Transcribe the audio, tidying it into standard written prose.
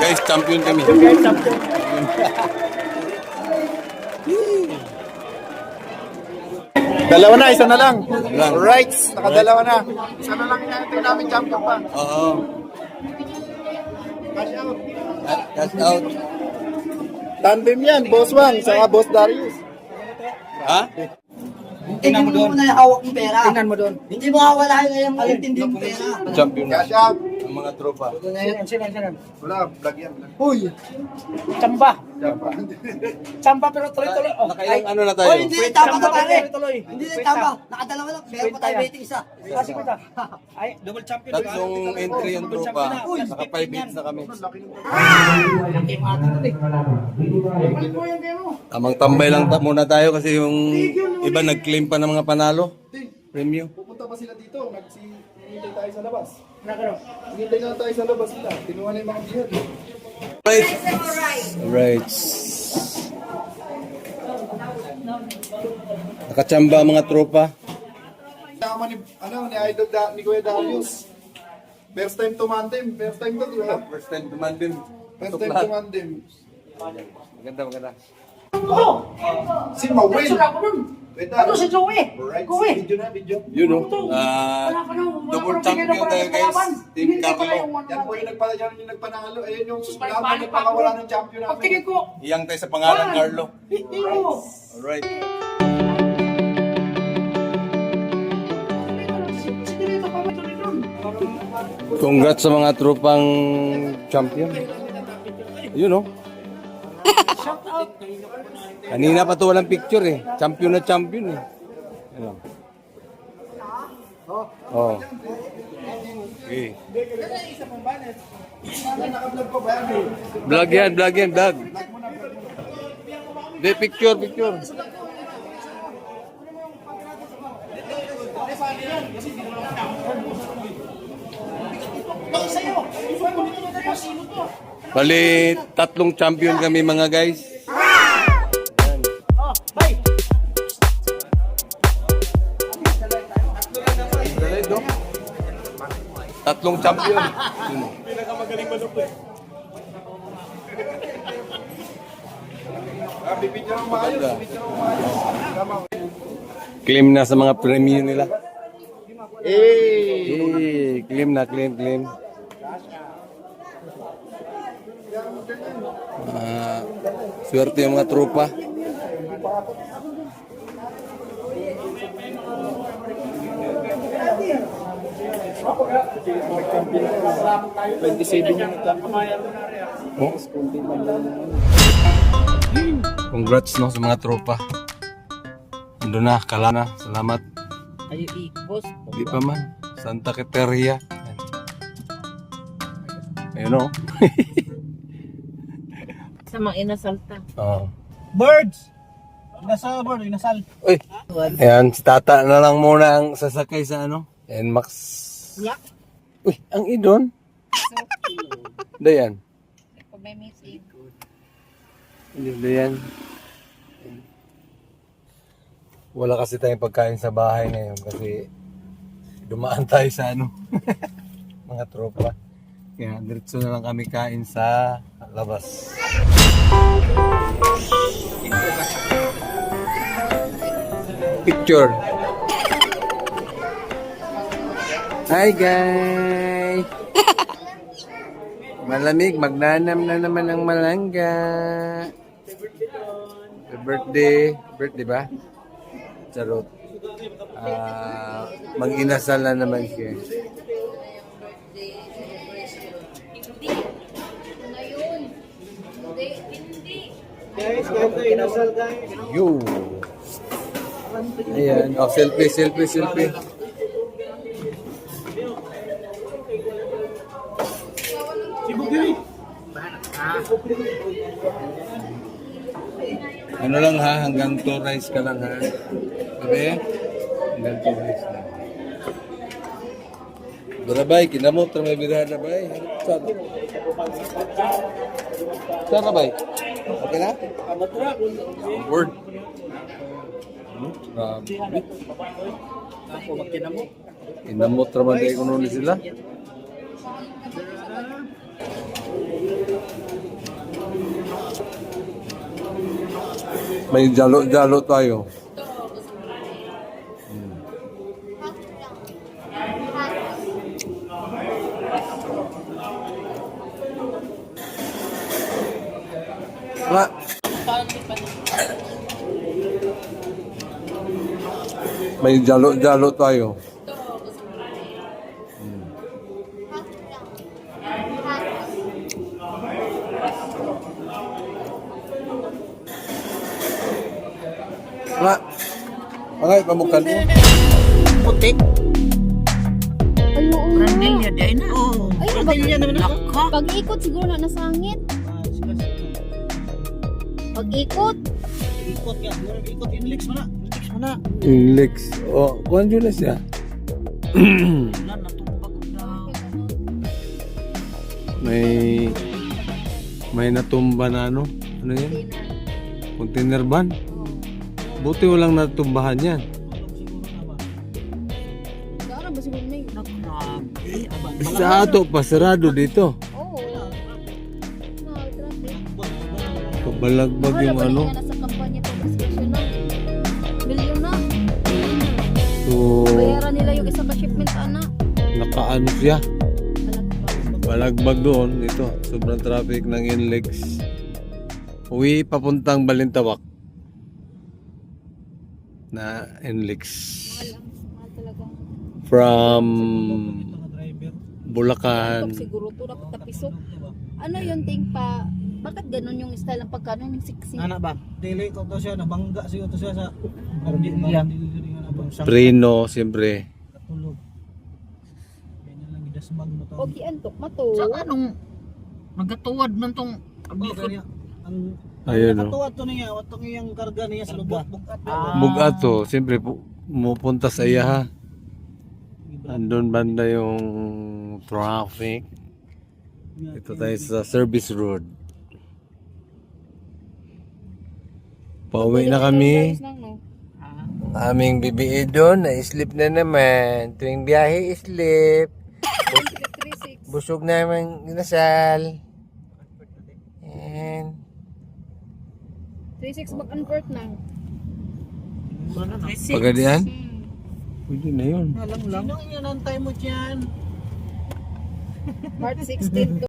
Guys, champion kami. Guys, champion. Dalawa na, isa na lang. Lang. Alright, nakadalawa na. Isa na lang inaantay namin champion pa. Oo. Cash out. Cash out. Tandem yan, Boss Juan, saka Boss Darius. Ha? Tingnan mo na yung hawak ng pera. Tingnan mo doon. Hindi mo mawala yung malintindi yung pera. Champion na. Cash out. Ang mga tropa. Sino? Wala, vlog yan. Vlog. Uy! Tsamba. Diba? Tsamba pero tuloy-tuloy. Oh, Nakailang ano na tayo? Oy, hindi tama na pare. Tuloy. Hindi na tama. Nakadalawa lang. Meron pa tayo waiting isa. Kasi kita. Ay, double champion. Tatlong entry ang tropa. Naka 5 hits na kami. Tamang tambay lang muna tayo kasi yung iba nag-claim pa ng mga panalo. Premium. Pupunta pa sila dito, hinihintay tayo sa labas. Hinihintay na tayo sa labas sila. Tinuha na yung mga bihad. Right. Right. Nakachamba ang mga tropa. Tama ni, ni Idol ni Kuya Darius. First time tumandem. First time to, di ba? First time tumandem. First time tumandem. Maganda. Si Mawil. Ano si Joey? Alright, Joey. video na, video. You know, double champion tayo guys. Team Carlo. Yan po yung nagpanalo. Ayun yung laban nagpakawala ng champion namin. Pagtingin ko. Iyang tayo sa pangalan Carlo. Hero. Alright. Congrats sa mga tropang champion. You know. Kanina pa to walang picture eh. Champion na champion eh. Ano? Oh. Okay. Vlog yan. De picture. Bali, tatlong champion kami mga guys. Tatlong champion. Pinakamagaling manok eh. Bibigyan ng maayos. Claim na sa mga premium nila. Eh. Claim na. Swerte yung mga tropa. Oh. Congrats no sa mga tropa. Ando na, Kalana. Salamat. Ayo boss. Di pa man. Santa Quiteria. Ayun o. Sa mga inasalta. Oh. Birds. Inasal. Uy. Ayan, si Tata na lang muna ang sasakay sa ano. NMAX. Uy, ang idon. Dayan. Kung may missing. Dayan. Wala kasi tayong pagkain sa bahay ngayon kasi dumaan tayo sa ano. Mga tropa. Kaya diretso na lang kami kain sa labas. Picture. Hi guys! Malamig, magnanam na naman ang malangga. Birthday ba? Charot. Mag-inasal na naman siya. Guys, ganito inasal guys. Yo! Ayan. Oh, selfie. Ano lang ha, hanggang 2 rice ka lang ha. Sabi? Hanggang 2 rice lang. Barabay, kinamot na may birada bay. Saan ka bay? Okay na? Word. Grabe. Ako magkinamo. Kinamot naman kayo kung sila. May jalo-jalo tayo. Wala. May jalo-jalo tayo. Wala. Mga ipamukan mo. Putik. Brandilya di ay na. Ay, Brandilya naman ako. pag-ikot siguro na nasangit. Pag-ikot. Ikot yan. Ikot inlex mo na. Inlex mo na. Inlex. O, kuhan yun na siya. Wala, natumbak na. May natumba na ano? Ano yan? Container van? Buti walang natumbahan yan. Gara ba siguro na yun? Grabe. Sa ato pa, sarado dito. Oo. No, traffic. Pabalagbag yung Wala ba ano. niya nasa kampanya pag-prescription na? Milyon na. So, Bayaran nila yung isang ka-shipment, ana. nakaano siya. Alam ba? Balagbag doon. Ito, sobrang traffic ng Inlex. Uwi papuntang Balintawak na Inlex. Mahal talaga. From Mga driver. Bulacan. Pag siguro to, dapat tapisok. Ano yung ting pa? Bakit ganun yung style ng pagkano yung siksing? Anak ba? Dili ko to siya. Nabangga siya to siya sa Brandilya. Preno, siyempre. Katulog. Kaya na lang idasbag mo to. Okay, antok, mato. Sa anong nagatuwad man tong Oh, kanya. Ang Ayun, no. nakatuwa to niya. Watong iyang karga niya sa lubot. Bugat to, siyempre pumunta sa iya ha. Andun banda yung traffic. Ito tayo sa service road. Pauwi na kami. Aming bibiin doon, na-sleep na naman. Tuwing biyahe, sleep. Busog naman inasal. And 3-6 back and forth na. pagadian? Pwede na yun. Alam lang. Sino yung nantay mo dyan? March 16 to